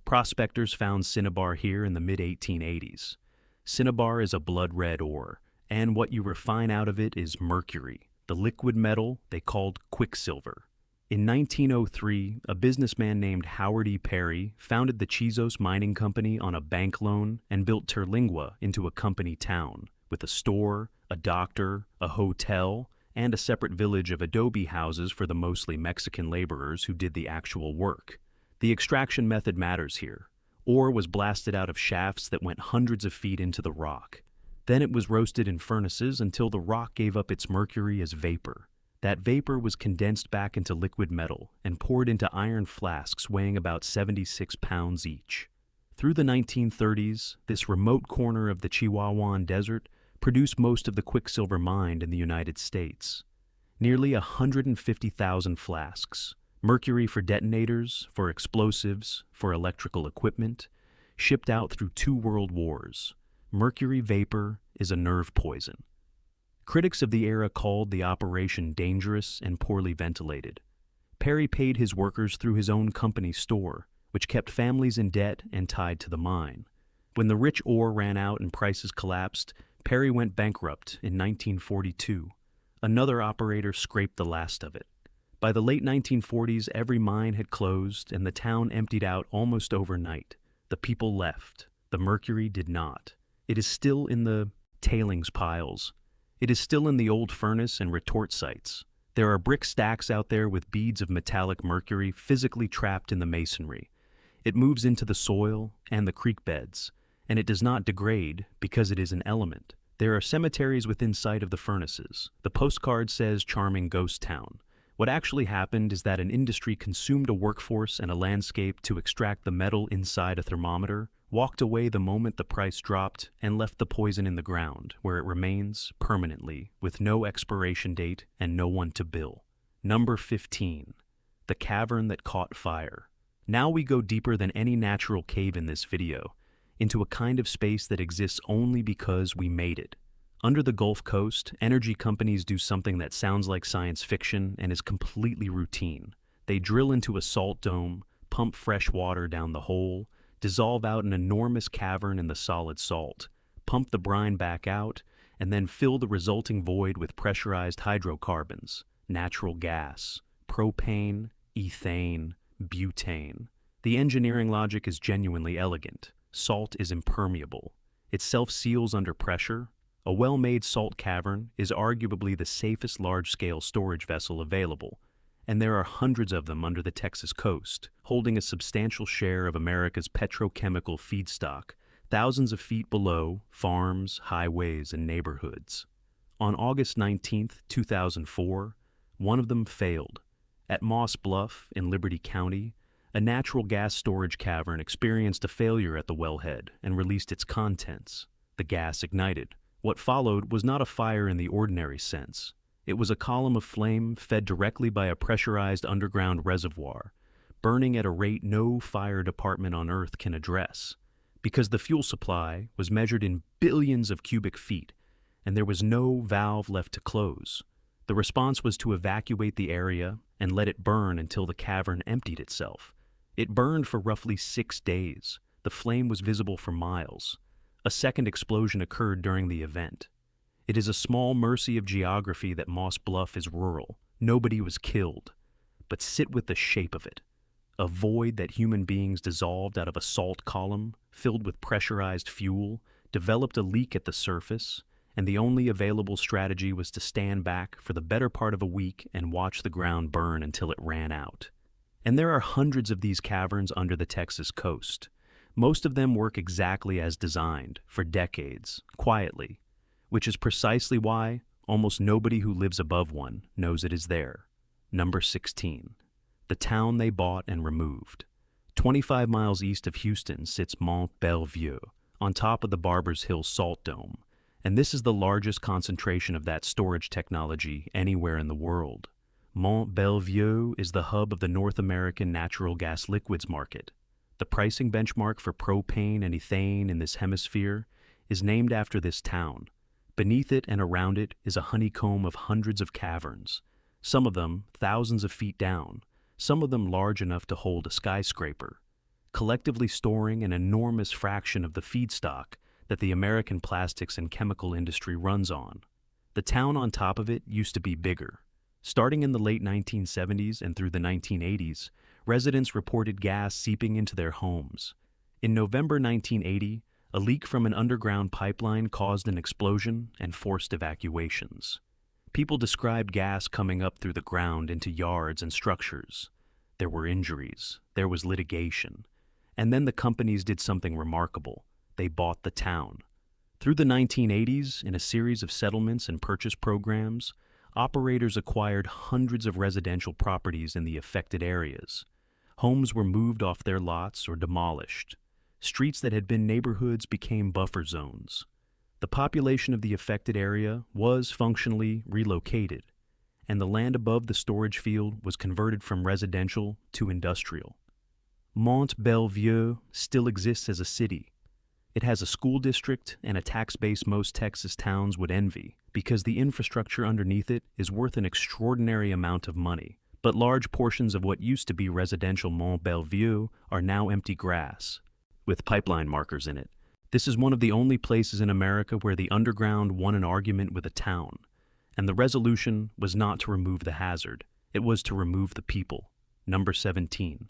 Prospectors found cinnabar here in the mid-1880s. Cinnabar is a blood-red ore, and what you refine out of it is mercury, the liquid metal they called quicksilver. In 1903, a businessman named Howard E. Perry founded the Chisos Mining Company on a bank loan and built Terlingua into a company town, with a store, a doctor, a hotel, and a separate village of adobe houses for the mostly Mexican laborers who did the actual work. The extraction method matters here. Ore was blasted out of shafts that went hundreds of feet into the rock. Then it was roasted in furnaces until the rock gave up its mercury as vapor. That vapor was condensed back into liquid metal and poured into iron flasks weighing about 76 pounds each. Through the 1930s, this remote corner of the Chihuahuan Desert produced most of the quicksilver mined in the United States. Nearly 150,000 flasks, mercury for detonators, for explosives, for electrical equipment, shipped out through 2 world wars. Mercury vapor is a nerve poison. Critics of the era called the operation dangerous and poorly ventilated. Perry paid his workers through his own company store, which kept families in debt and tied to the mine. When the rich ore ran out and prices collapsed, Perry went bankrupt in 1942. Another operator scraped the last of it. By the late 1940s, every mine had closed and the town emptied out almost overnight. The people left. The mercury did not. It is still in the tailings piles. It is still in the old furnace and retort sites. There are brick stacks out there with beads of metallic mercury physically trapped in the masonry. It moves into the soil and the creek beds, and it does not degrade because it is an element. There are cemeteries within sight of the furnaces. The postcard says charming ghost town. What actually happened is that an industry consumed a workforce and a landscape to extract the metal inside a thermometer, walked away the moment the price dropped, and left the poison in the ground, where it remains permanently, with no expiration date and no one to bill. Number 15. The cavern that caught fire. Now we go deeper than any natural cave in this video, into a kind of space that exists only because we made it. Under the Gulf Coast, energy companies do something that sounds like science fiction and is completely routine. They drill into a salt dome, pump fresh water down the hole, dissolve out an enormous cavern in the solid salt, pump the brine back out, and then fill the resulting void with pressurized hydrocarbons, natural gas, propane, ethane, butane. The engineering logic is genuinely elegant. Salt is impermeable. It self-seals under pressure. A well-made salt cavern is arguably the safest large-scale storage vessel available, and there are hundreds of them under the Texas coast, holding a substantial share of America's petrochemical feedstock, thousands of feet below farms, highways, and neighborhoods. On August 19, 2004, one of them failed. At Moss Bluff in Liberty County, a natural gas storage cavern experienced a failure at the wellhead and released its contents. The gas ignited. What followed was not a fire in the ordinary sense. It was a column of flame fed directly by a pressurized underground reservoir, burning at a rate no fire department on Earth can address. because the fuel supply was measured in billions of cubic feet, and there was no valve left to close. The response was to evacuate the area and let it burn until the cavern emptied itself. It burned for roughly 6 days. The flame was visible for miles. A second explosion occurred during the event. It is a small mercy of geography that Moss Bluff is rural. Nobody was killed. But sit with the shape of it. A void that human beings dissolved out of a salt column, filled with pressurized fuel, developed a leak at the surface, and the only available strategy was to stand back for the better part of a week and watch the ground burn until it ran out. And there are hundreds of these caverns under the Texas coast. Most of them work exactly as designed, for decades, quietly, which is precisely why almost nobody who lives above one knows it is there. Number 16. The town they bought and removed. 25 miles east of Houston sits Mont Belvieu, on top of the Barbers Hill Salt Dome, and this is the largest concentration of that storage technology anywhere in the world. Mont Belvieu is the hub of the North American natural gas liquids market. The pricing benchmark for propane and ethane in this hemisphere is named after this town. Beneath it and around it is a honeycomb of hundreds of caverns, some of them thousands of feet down, some of them large enough to hold a skyscraper, collectively storing an enormous fraction of the feedstock that the American plastics and chemical industry runs on. The town on top of it used to be bigger. Starting in the late 1970s and through the 1980s, residents reported gas seeping into their homes. In November 1980, a leak from an underground pipeline caused an explosion and forced evacuations. People described gas coming up through the ground into yards and structures. There were injuries, there was litigation, and then the companies did something remarkable. They bought the town. Through the 1980s, in a series of settlements and purchase programs, operators acquired hundreds of residential properties in the affected areas. Homes were moved off their lots or demolished. Streets that had been neighborhoods became buffer zones. The population of the affected area was functionally relocated, and the land above the storage field was converted from residential to industrial. Mont Belvieu still exists as a city. It has a school district and a tax base most Texas towns would envy, because the infrastructure underneath it is worth an extraordinary amount of money. But large portions of what used to be residential Mont Belvieu are now empty grass, with pipeline markers in it. This is one of the only places in America where the underground won an argument with a town, and the resolution was not to remove the hazard, it was to remove the people. Number 17.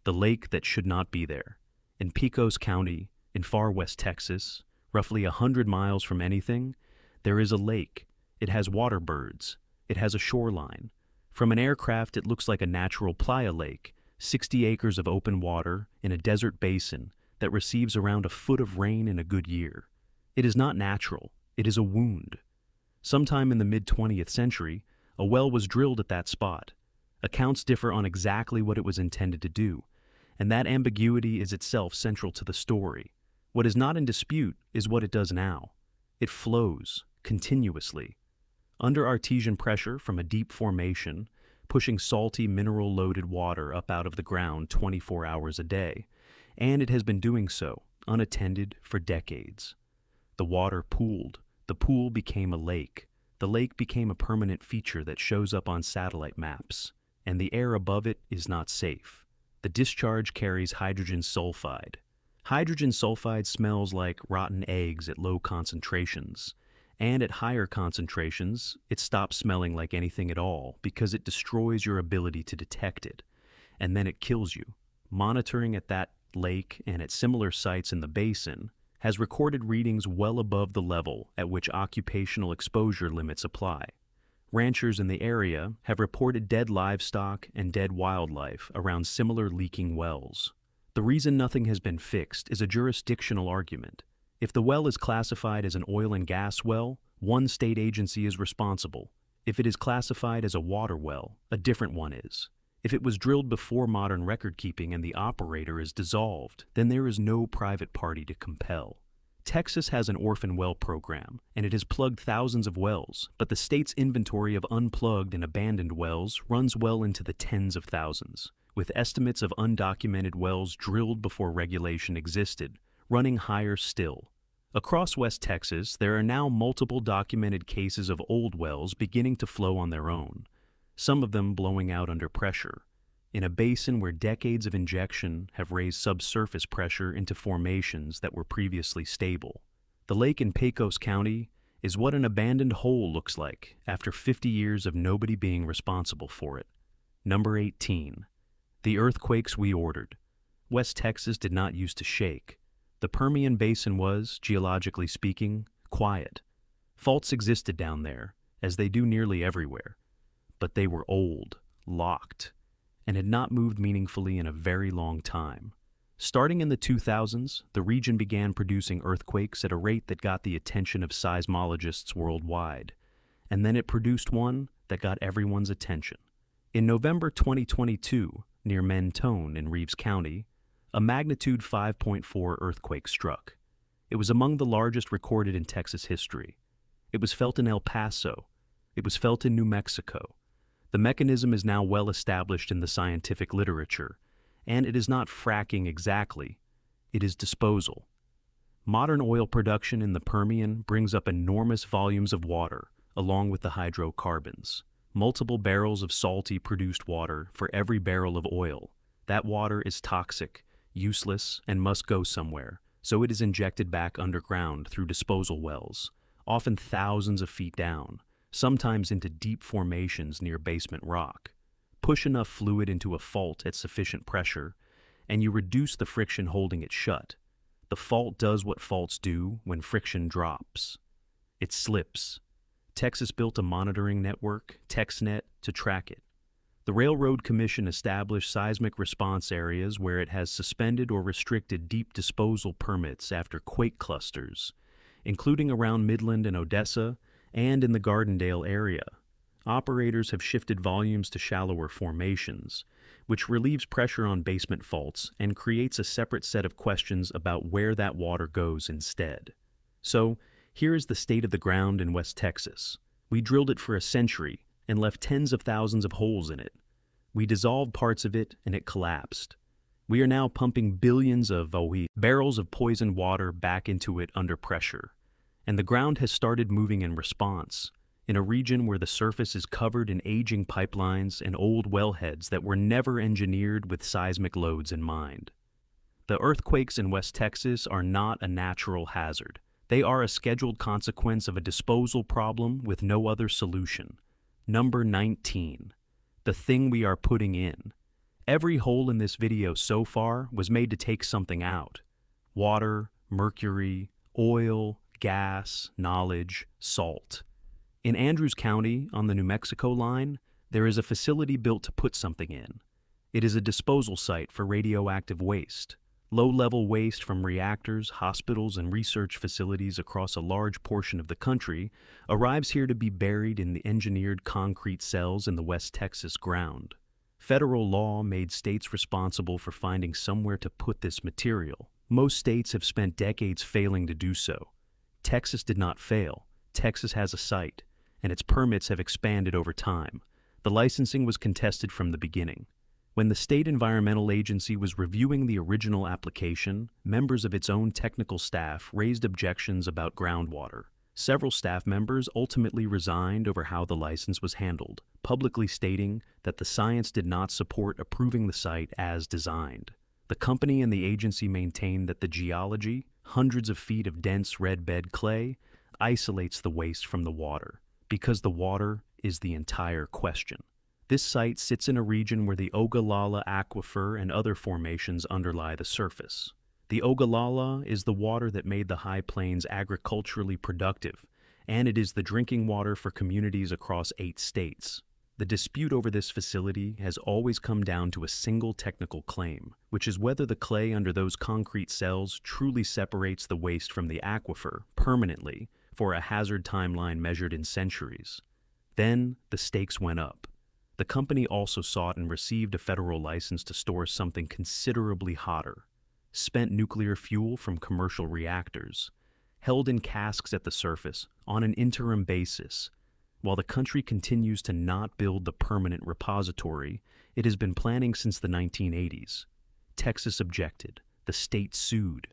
The lake that should not be there. In Pecos County, in far west Texas, roughly 100 miles from anything, there is a lake. It has water birds. It has a shoreline. From an aircraft, it looks like a natural playa lake, 60 acres of open water in a desert basin that receives around a foot of rain in a good year. It is not natural. It is a wound. Sometime in the mid-20th century, a well was drilled at that spot. Accounts differ on exactly what it was intended to do, and that ambiguity is itself central to the story. What is not in dispute is what it does now. It flows continuously, under artesian pressure from a deep formation, pushing salty mineral-loaded water up out of the ground 24 hours a day, and it has been doing so, unattended, for decades. The water pooled. The pool became a lake. The lake became a permanent feature that shows up on satellite maps, and the air above it is not safe. The discharge carries hydrogen sulfide. Hydrogen sulfide smells like rotten eggs at low concentrations, and at higher concentrations, it stops smelling like anything at all because it destroys your ability to detect it, and then it kills you. Monitoring at that lake and at similar sites in the basin has recorded readings well above the level at which occupational exposure limits apply. Ranchers in the area have reported dead livestock and dead wildlife around similar leaking wells. The reason nothing has been fixed is a jurisdictional argument. If the well is classified as an oil and gas well, one state agency is responsible. If it is classified as a water well, a different one is. If it was drilled before modern record-keeping and the operator is dissolved, then there is no private party to compel. Texas has an orphan well program, and it has plugged thousands of wells, but the state's inventory of unplugged and abandoned wells runs well into the tens of thousands, with estimates of undocumented wells drilled before regulation existed running higher still. Across West Texas, there are now multiple documented cases of old wells beginning to flow on their own, some of them blowing out under pressure, in a basin where decades of injection have raised subsurface pressure into formations that were previously stable. The lake in Pecos County is what an abandoned hole looks like after 50 years of nobody being responsible for it. Number 18. The earthquakes we ordered. West Texas did not used to shake. The Permian Basin was, geologically speaking, quiet. Faults existed down there, as they do nearly everywhere. But they were old, locked, and had not moved meaningfully in a very long time. Starting in the 2000s, the region began producing earthquakes at a rate that got the attention of seismologists worldwide, and then it produced one that got everyone's attention. In November 2022, near Mentone in Reeves County, a magnitude 5.4 earthquake struck. It was among the largest recorded in Texas history. It was felt in El Paso. It was felt in New Mexico. The mechanism is now well established in the scientific literature, and it is not fracking exactly, it is disposal. Modern oil production in the Permian brings up enormous volumes of water, along with the hydrocarbons. Multiple barrels of salty produced water for every barrel of oil. That water is toxic, useless, and must go somewhere, so it is injected back underground through disposal wells, often thousands of feet down, sometimes into deep formations near basement rock. Push enough fluid into a fault at sufficient pressure, and you reduce the friction holding it shut. The fault does what faults do when friction drops. It slips. Texas built a monitoring network, TexNet, to track it. The Railroad Commission established seismic response areas where it has suspended or restricted deep disposal permits after quake clusters, including around Midland and Odessa and in the Gardendale area. Operators have shifted volumes to shallower formations, which relieves pressure on basement faults and creates a separate set of questions about where that water goes instead. So, here is the state of the ground in West Texas. We drilled it for a century and left tens of thousands of holes in it. We dissolved parts of it and it collapsed. We are now pumping billions of barrels of poisoned water back into it under pressure, and the ground has started moving in response, in a region where the surface is covered in aging pipelines and old wellheads that were never engineered with seismic loads in mind. The earthquakes in West Texas are not a natural hazard. They are a scheduled consequence of a disposal problem with no other solution. Number 19. The thing we are putting in. Every hole in this video so far was made to take something out. Water, mercury, oil, gas, knowledge, salt. In Andrews County, on the New Mexico line, there is a facility built to put something in. It is a disposal site for radioactive waste. Low-level waste from reactors, hospitals, and research facilities across a large portion of the country arrives here to be buried in the engineered concrete cells in the West Texas ground. Federal law made states responsible for finding somewhere to put this material. Most states have spent decades failing to do so. Texas did not fail. Texas has a site, and its permits have expanded over time. The licensing was contested from the beginning. When the state environmental agency was reviewing the original application, members of its own technical staff raised objections about groundwater. Several staff members ultimately resigned over how the license was handled, publicly stating that the science did not support approving the site as designed. The company and the agency maintained that the geology, hundreds of feet of dense red bed clay, isolates the waste from the water, because the water is the entire question. This site sits in a region where the Ogallala Aquifer and other formations underlie the surface. The Ogallala is the water that made the High Plains agriculturally productive, and it is the drinking water for communities across 8 states. The dispute over this facility has always come down to a single technical claim, which is whether the clay under those concrete cells truly separates the waste from the aquifer permanently for a hazard timeline measured in centuries. Then the stakes went up. The company also sought and received a federal license to store something considerably hotter, spent nuclear fuel from commercial reactors, held in casks at the surface on an interim basis. While the country continues to not build the permanent repository it has been planning since the 1980s. Texas objected. The state sued.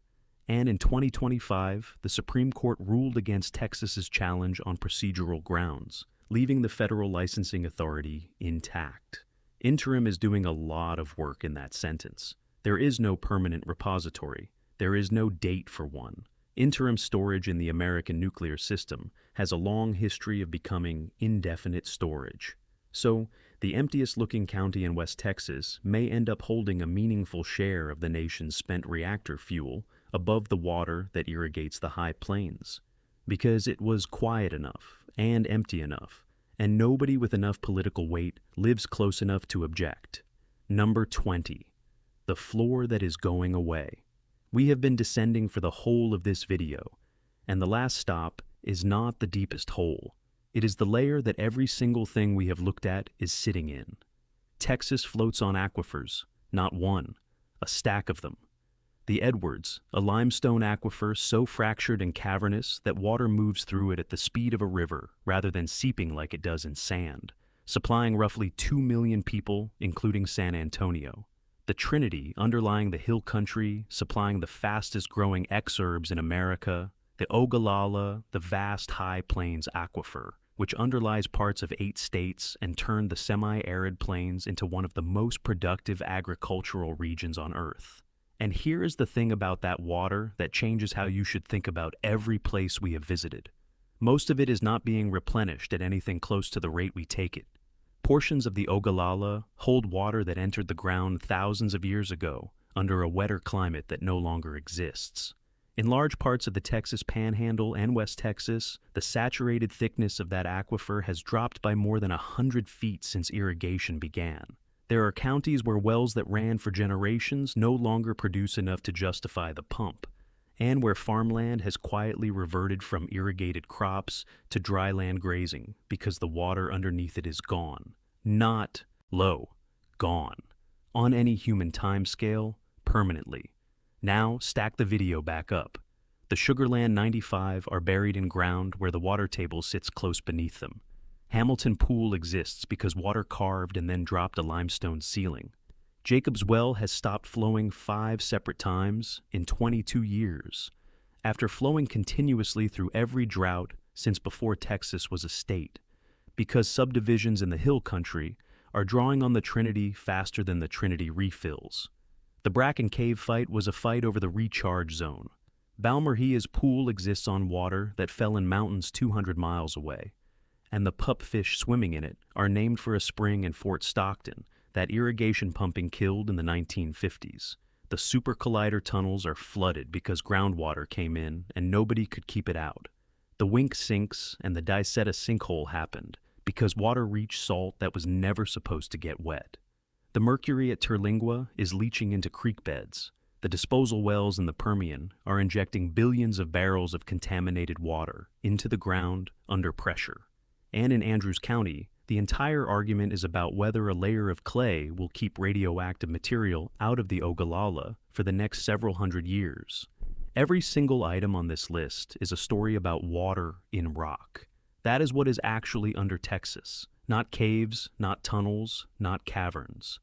And in 2025, the Supreme Court ruled against Texas's challenge on procedural grounds, leaving the federal licensing authority intact. Interim is doing a lot of work in that sentence. There is no permanent repository. There is no date for one. Interim storage in the American nuclear system has a long history of becoming indefinite storage. So, the emptiest-looking county in West Texas may end up holding a meaningful share of the nation's spent reactor fuel above the water that irrigates the high plains, because it was quiet enough and empty enough, and nobody with enough political weight lives close enough to object. Number 20. The floor that is going away. We have been descending for the whole of this video, and the last stop is not the deepest hole. It is the layer that every single thing we have looked at is sitting in. Texas floats on aquifers, not one, a stack of them. The Edwards, a limestone aquifer so fractured and cavernous that water moves through it at the speed of a river rather than seeping like it does in sand, supplying roughly 2 million people, including San Antonio. The Trinity, underlying the hill country, supplying the fastest-growing exurbs in America. The Ogallala, the vast high plains aquifer, which underlies parts of 8 states and turned the semi-arid plains into one of the most productive agricultural regions on Earth. And here is the thing about that water that changes how you should think about every place we have visited. Most of it is not being replenished at anything close to the rate we take it. Portions of the Ogallala hold water that entered the ground thousands of years ago under a wetter climate that no longer exists. In large parts of the Texas Panhandle and West Texas, the saturated thickness of that aquifer has dropped by more than 100 feet since irrigation began. There are counties where wells that ran for generations no longer produce enough to justify the pump, and where farmland has quietly reverted from irrigated crops to dry land grazing because the water underneath it is gone. Not low, gone. On any human timescale, permanently. Now, stack the video back up. The Sugarland 95 are buried in ground where the water table sits close beneath them. Hamilton Pool exists because water carved and then dropped a limestone ceiling. Jacob's Well has stopped flowing 5 separate times in 22 years, after flowing continuously through every drought since before Texas was a state, because subdivisions in the hill country are drawing on the Trinity faster than the Trinity refills. The Bracken Cave fight was a fight over the recharge zone. Balmerhia's pool exists on water that fell in mountains 200 miles away, and the pupfish swimming in it are named for a spring in Fort Stockton that irrigation pumping killed in the 1950s. The super collider tunnels are flooded because groundwater came in and nobody could keep it out. The Wink sinks and the Daisetta sinkhole happened because water reached salt that was never supposed to get wet. The mercury at Terlingua is leaching into creek beds. The disposal wells in the Permian are injecting billions of barrels of contaminated water into the ground under pressure. And in Andrews County, the entire argument is about whether a layer of clay will keep radioactive material out of the Ogallala for the next several hundred years. Every single item on this list is a story about water in rock. That is what is actually under Texas, not caves, not tunnels, not caverns.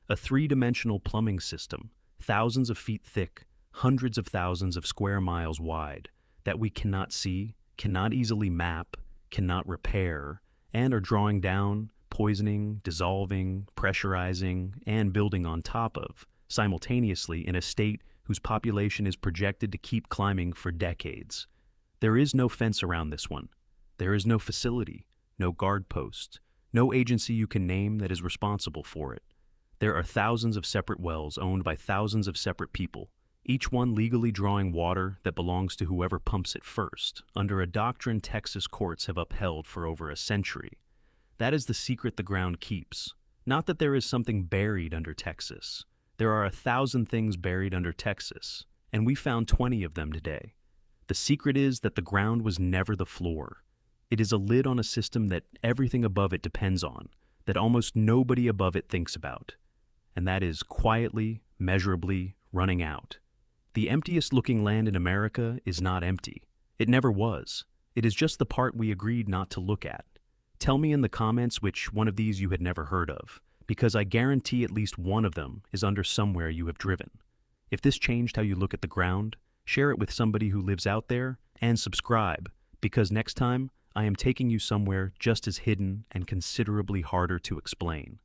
A 3-dimensional plumbing system, thousands of feet thick, hundreds of thousands of square miles wide, that we cannot see, cannot easily map, cannot repair, and are drawing down, poisoning, dissolving, pressurizing, and building on top of, simultaneously in a state whose population is projected to keep climbing for decades. There is no fence around this one. There is no facility, no guard post, no agency you can name that is responsible for it. There are thousands of separate wells owned by thousands of separate people, each one legally drawing water that belongs to whoever pumps it first, under a doctrine Texas courts have upheld for over a century. That is the secret the ground keeps. Not that there is something buried under Texas. There are 1,000 things buried under Texas, and we found 20 of them today. The secret is that the ground was never the floor. It is a lid on a system that everything above it depends on, that almost nobody above it thinks about. And that is quietly, measurably running out. The emptiest looking land in America is not empty. It never was. It is just the part we agreed not to look at. Tell me in the comments which one of these you had never heard of, because I guarantee at least one of them is under somewhere you have driven. If this changed how you look at the ground, share it with somebody who lives out there, and subscribe, because next time I am taking you somewhere just as hidden and considerably harder to explain.